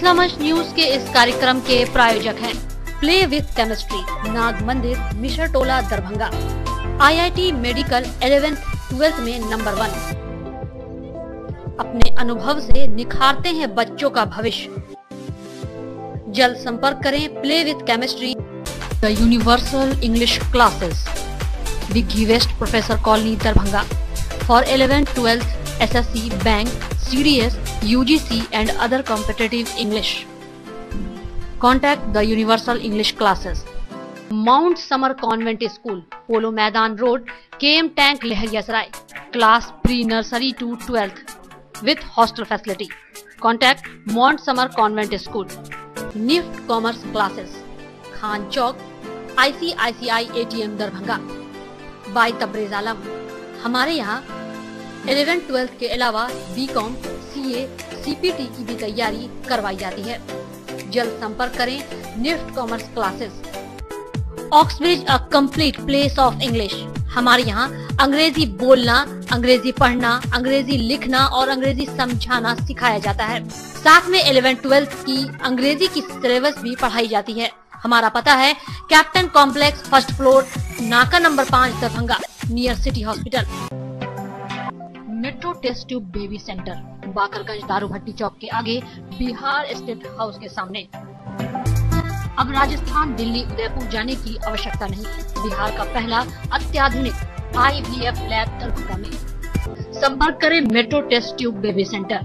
मिथिलामंच news के इस कार्यक्रम के प्रायोजक हैं प्ले विथ केमिस्ट्री, नाग मंदिर, मिश्र टोला, दरभंगा। IIT मेडिकल 11th-12th में नंबर 1। अपने अनुभव से निखारते हैं बच्चों का भविष्य। जल्द संपर्क करें play with chemistry, the universal English classes, बिग्गी west, professor colony, Darbhanga. For 11th-12th SSC, bank, CDS, UGC and other competitive English. Contact the Universal English classes. Mount Summer Convent School, Polo Maidan Road, KM Tank, Lehariyasaray. Class pre-nursery to 12th with hostel facility. Contact Mount Summer Convent School. NIFT Commerce classes. Khan Chowk, ICICI ATM, Darbhanga. By Tabrez Alam. हमारे यहाँ 11th-12th के अलावा BCom, CA, CPT की भी तैयारी करवाई जाती है। जल्द संपर्क करें NIFT commerce classes. Oxbridge, a complete place of English. हमारे यहाँ अंग्रेजी बोलना, अंग्रेजी पढ़ना, अंग्रेजी लिखना और अंग्रेजी समझाना सिखाया जाता है। साथ में 11th-12th की अंग्रेजी की सिलेबस भी पढ़ाई जाती है। हमारा पता है कैप्टन कॉम्प्लेक्स, फर्स्ट फ्लोर, नाका number 5, Darbhanga, near city hospital. Metro test tube baby centre, Bakarganj, Darubhatti Chowk के आगे, बिहार स्टेट हाउस के सामने। अब राजस्थान, दिल्ली, उदयपुर जाने की आवश्यकता नहीं। बिहार का पहला अत्याधुनिक IVF लैब दरभंगा में। संपर्क करें metro test tube baby centre.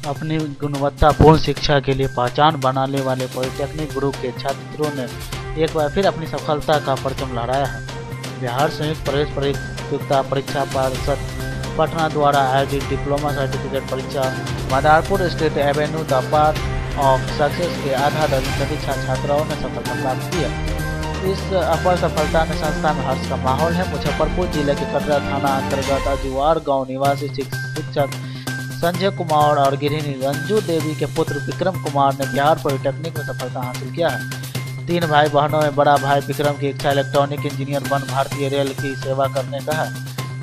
अपनी गुणवत्तापूर्ण शिक्षा के लिए पहचान बनाने वाले पॉलिटेक्निक ग्रुप के छात्रों ने एक बार फिर अपनी सफलता का परचम लहराया है। बिहार संयुक्त प्रवेश प्रतियोगिता परीक्षा परिषद पटना द्वारा आयोजित डिप्लोमा सर्टिफिकेट परीक्षा Madarpur state Avenue the path of success के आधा दर्जन से अधिक छात्राओं ने सफलता प्राप्त की है। इस अपर सफलता में संस्था में हर्ष का माहौल है। मुजफ्फरपुर जिले के कटरा थाना अंतर्गत अजुआर गाँव निवासी शिक्षक संजय कुमार और गृहिणी रंजू देवी के पुत्र विक्रम कुमार ने बिहार पॉलिटेक्निक में सफलता हासिल किया है। 3 भाई बहनों में बड़ा भाई विक्रम की इच्छा इलेक्ट्रॉनिक इंजीनियर बन भारतीय रेल की सेवा करने का है।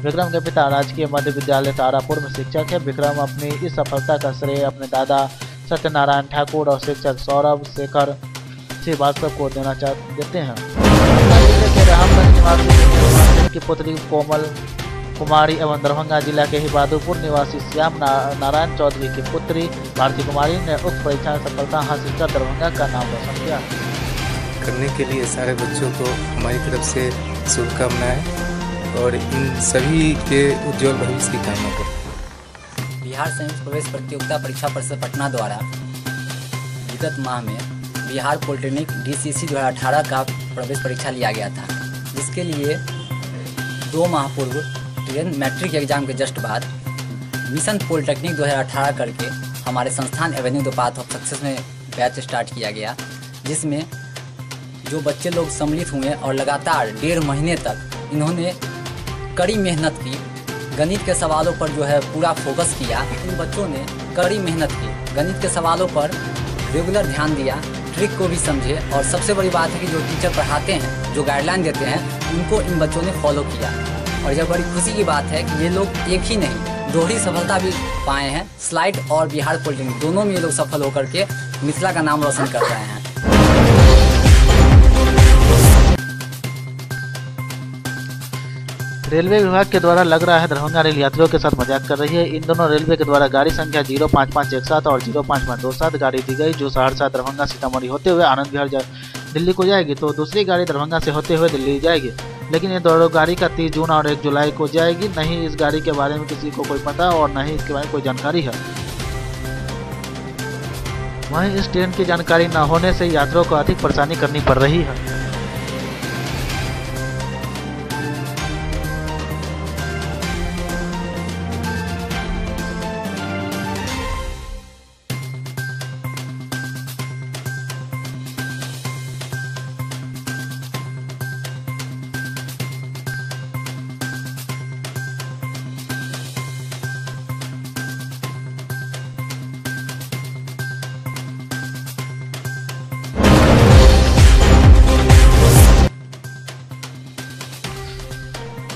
विक्रम के पिता राजकीय मध्य विद्यालय तारापुर में शिक्षक है। विक्रम अपनी इस सफलता का श्रेय अपने दादा सत्यनारायण ठाकुर और शिक्षक सौरभ शेखर श्रीवास्तव को देते हैं। रामगंज निवासी की पुत्री कोमल कुमारी एवं दरभंगा जिला के ही बहादुरपुर निवासी श्याम नारायण चौधरी की पुत्री भारती कुमारी ने उक्त परीक्षा में सफलता हासिल कर दरभंगा का नाम रोशन किया। करने के लिए सारे बच्चों को हमारी तरफ से शुभकामनाएं और इन सभी के उज्जवल भविष्य की कामना करते। बिहार संयुक्त प्रवेश प्रतियोगिता परीक्षा परिषद पटना द्वारा विगत माह में बिहार पॉलिटेक्निक DCC 2018 का प्रवेश परीक्षा लिया गया था, जिसके लिए 2 माह पूर्व मैट्रिक एग्जाम के जस्ट बाद मिशन पॉलिटेक्निक 2018 करके हमारे संस्थान Avenue the path of success में बैच स्टार्ट किया गया, जिसमें जो बच्चे लोग सम्मिलित हुए और लगातार 1.5 महीने तक इन्होंने कड़ी मेहनत की, गणित के सवालों पर जो है पूरा फोकस किया। इन बच्चों ने कड़ी मेहनत की, गणित के सवालों पर रेगुलर ध्यान दिया, ट्रिक को भी समझे और सबसे बड़ी बात है कि जो टीचर पढ़ाते हैं, जो गाइडलाइन देते हैं, उनको इन बच्चों ने फॉलो किया। और यह बड़ी खुशी की बात है कि ये लोग एक ही नहीं, दोहरी सफलता भी पाए हैं। स्लाइड और बिहार पॉलिटेक्निक दोनों में ये लोग सफल होकर के मिथिला का नाम रोशन कर रहे हैं। रेलवे विभाग के द्वारा लग रहा है दरभंगा रेल यात्रियों के साथ मजाक कर रही है। इन दोनों रेलवे के द्वारा गाड़ी संख्या 05517 और 05527 गाड़ी दी गई, जो सहरसा, दरभंगा, सीतामढ़ी होते हुए आनंद विहार दिल्ली को जाएगी, तो दूसरी गाड़ी दरभंगा से होते हुए दिल्ली जाएगी। लेकिन ये दोनों गाड़ी का 30 जून और 1 जुलाई को जाएगी। नहीं इस गाड़ी के बारे में किसी को कोई पता और न ही इसके बारे में कोई जानकारी है। वहीं इस ट्रेन की जानकारी न होने से यात्रियों को अधिक परेशानी करनी पड़ रही है।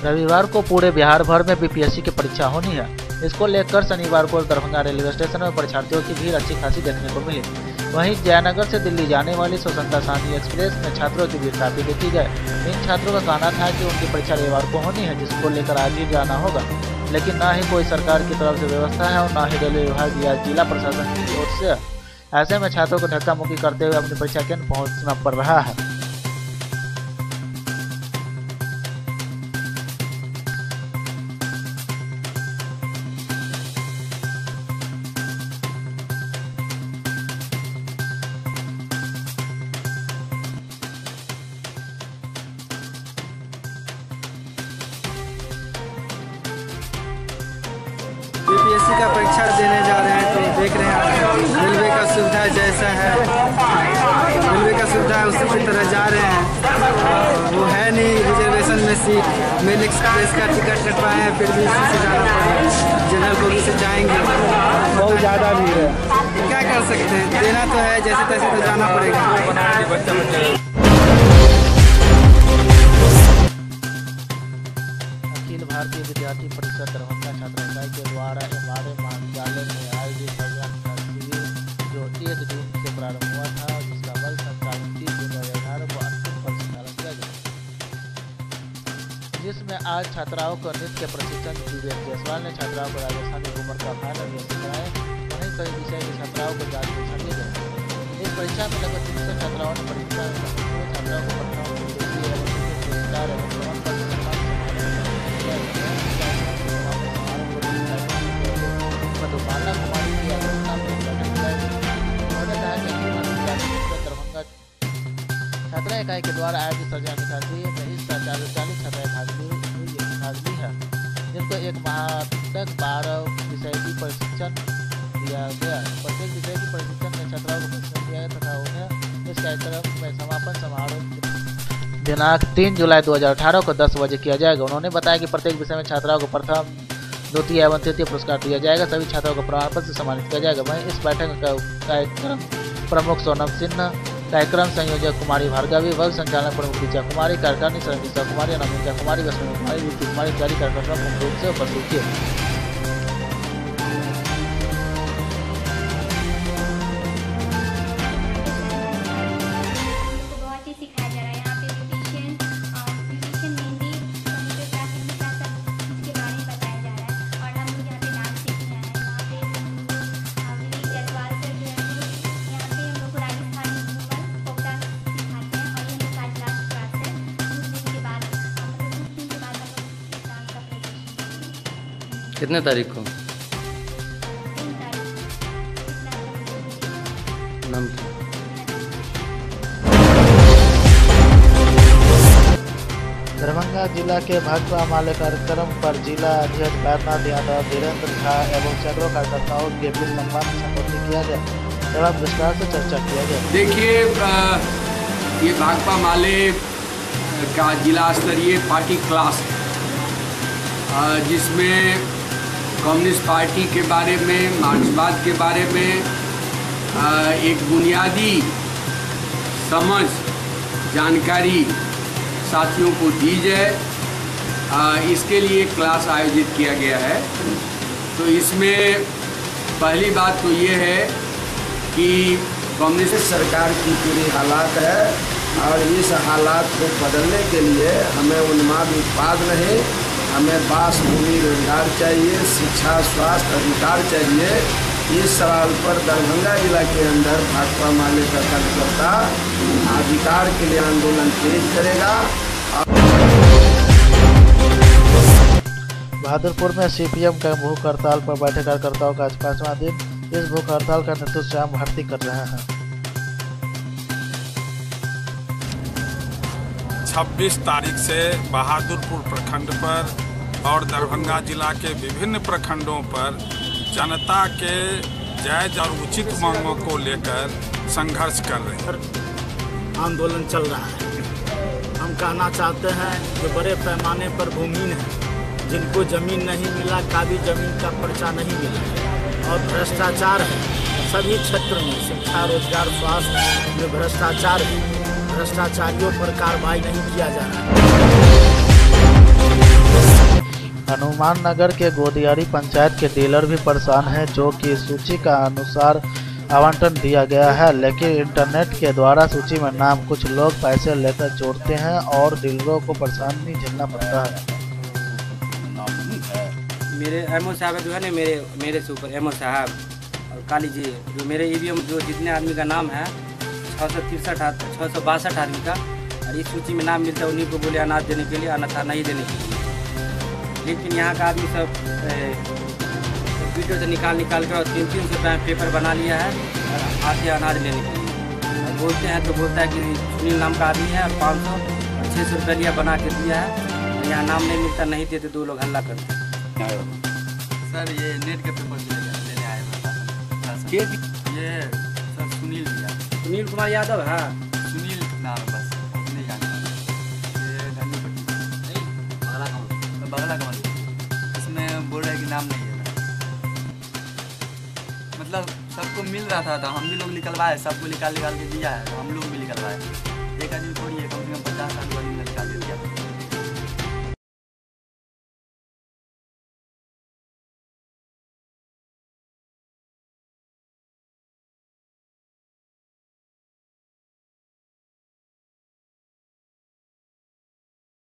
रविवार को पूरे बिहार भर में बीपीएससी की परीक्षा होनी है। इसको लेकर शनिवार को दरभंगा रेलवे स्टेशन में परीक्षार्थियों की भीड़ अच्छी खासी देखने को मिली। वहीं जयनगर से दिल्ली जाने वाली स्वतंत्रता शांति एक्सप्रेस में छात्रों की भीड़ काफी देखी गई। इन छात्रों का कहना था कि उनकी परीक्षा रविवार को होनी है, जिसको लेकर आज ही जाना होगा, लेकिन न ही कोई सरकार की तरफ से व्यवस्था है और न ही रेलवे विभाग या जिला प्रशासन की ओर से। ऐसे में छात्रों को धक्का मुक्की करते हुए अपनी परीक्षा केंद्र पहुंचना पड़ रहा है। बीपीएससी का परीक्षा देने जा रहे हैं तो देख रहे हैं रेलवे का सुविधा जैसा है, रेलवे का सुविधा है उसी की तरह जा रहे हैं। वो है नहीं रिजर्वेशन में सीट, मेल एक्सप्रेस का टिकट कटवाए हैं फिर भी इसी से जाना पड़ेगा। जनरल बोगी से जाएंगे, बहुत ज़्यादा भीड़ है, क्या कर सकते हैं, देना तो है जैसे तैसे तो जाना पड़ेगा। अखिल भारतीय विद्यार्थी परिषद दरभंगा छात्र इकाई के द्वारा हमारे महाविद्यालय में आयोजित संज्ञान शिविर जो 1 जून से प्रारंभ हुआ था, जिसका बल संचालन 30 जून 2018 को अंतिम पर संचालन किया गया, जिसमें आज छात्राओं को नृत्य प्रशिक्षण विवेक जायसवाल ने छात्राओं को राजस्थानी घूमर का फाइनल व्यवस्था कराए। वहीं कई विषय के छात्राओं को जांच परीक्षा दिए गए। इस परीक्षा में लगभग 300 छात्राओं ने परीक्षा छात्राओं को पटना पुरस्कार एवं प्रमाण पत्र मधुबाला कुमारी की अध्यक्षता में बैठक बुलाई गई। उन्होंने कहा कि दरभंगा छात्रा इकाई के द्वारा आयोजित सर्जन शिविर में इस 440 छात्राएं भाग ली है, जिनको एक माह तक 12 विषय की प्रशिक्षण दिया गया। प्रत्येक विषय की प्रशिक्षण में छात्राओं को प्रशिक्षण दिया गया तथा उन्हें इस कार्यक्रम में समापन समारोह दिनांक 3 जुलाई 2018 को 10 बजे किया जाएगा। उन्होंने बताया कि प्रत्येक विषय में छात्राओं को प्रथम, द्वितीय एवं तृतीय पुरस्कार दिया जाएगा। सभी छात्रों को प्रमाण पत्र से सम्मानित किया जाएगा। वहीं इस बैठक का कार्यक्रम प्रमुख सोनम सिन्हा, कार्यक्रम संयोजक कुमारी भार्गवी, वर्ग संचालक प्रमुख ऋचा कुमारी, कार्यकारिणी सदस्य कुमारी, नमिता कुमारी, वसुंधरा कुमारी, विकी कुमारी इत्यादि कार्यक्रम मुख्य रूप से उपस्थित थे। कितने तारीख को? नाम क्या? दरभंगा जिला के भाजपा माले कार्यक्रम पर जिला अध्यक्ष बैद्यनाथ यादव, धीरेन्द्र झा एवं सैकड़ों कार्यकर्ताओं के बीच सम्मान संबोधित किया गया एवं विस्तार से चर्चा किया गया। देखिए, ये भाजपा माले का जिला स्तरीय पार्टी क्लास जिसमें कम्युनिस्ट पार्टी के बारे में, मार्क्सवाद के बारे में एक बुनियादी समझ, जानकारी साथियों को दी जाए, इसके लिए क्लास आयोजित किया गया है। तो इसमें पहली बात तो ये है कि कम्युनिस्ट सरकार की पूरी हालात है और इस हालात को बदलने के लिए हमें उन्माद उत्पाद नहीं, हमें बास भूमि रोजगार चाहिए, शिक्षा, स्वास्थ्य, अधिकार चाहिए। इस सवाल पर दरभंगा जिला के अंदर भाजपा माले का कार्यकर्ता अधिकार के लिए आंदोलन तेज करेगा। बहादुरपुर में सीपीएम का भूख हड़ताल पर बैठे कार्यकर्ताओं का आज 5वां दिन। इस भूख हड़ताल का नेतृत्व श्याम भारती कर रहे हैं। 26 तारीख से बहादुरपुर प्रखंड पर और दरभंगा जिला के विभिन्न प्रखंडों पर जनता के जायज और उचित मांगों को लेकर संघर्ष कर रहे हैं। आंदोलन चल रहा है। हम कहना चाहते हैं कि बड़े पैमाने पर भूमिहीन हैं, जिनको जमीन नहीं मिला, काली जमीन का पर्चा नहीं मिला और भ्रष्टाचार है सभी क्षेत्र में, शिक्षा, रोजगार, स्वास्थ्य में भ्रष्टाचार है। भ्रष्टाचारियों पर कार्रवाई नहीं किया जा रहा है। हनुमान नगर के गोदियारी पंचायत के डीलर भी परेशान हैं, जो कि सूची का अनुसार आवंटन दिया गया है, लेकिन इंटरनेट के द्वारा सूची में नाम कुछ लोग पैसे लेकर जोड़ते हैं और डीलरों को परेशानी झेलना पड़ता है। मेरे एमओ साहब जो है ना, मेरे से ऊपर एमओ साहब और काली जी, जो मेरे ईवीएम जो जितने आदमी का नाम है 662 आदमी का, और इस सूची में नाम मिलता है, उन्हीं को बोले अनाज देने के लिए, अन्यथा नहीं देने के लिए। लेकिन यहाँ का आदमी सब वीडियो से निकाल कर और 300 रुपये पेपर बना लिया है और आते अनाज लेने के लिए। और बोलते हैं तो बोलता है कि सुनील नाम का आदमी है, 500 और 600 रुपये लिया बना के दिया है। यहाँ नाम नहीं मिलता, नहीं देते, 2 लोग हल्ला करते हैं। सर ये नेट के पेपर लेने आए हैं। ये सर सुनील भैया, सुनील कुमार यादव है, सुनील नाम है, बस नहीं जानते। ये धन्यपट्टी बगला कमल, इसमें बोल रहे हैं कि नाम नहीं है। मतलब सबको मिल रहा था, हम भी लोग निकलवाए, सबको निकाल के दिया है, तो हम लोग भी निकलवाए। एक आदमी थोड़ी है, कम से कम 50 आदमी निकाल के दिया।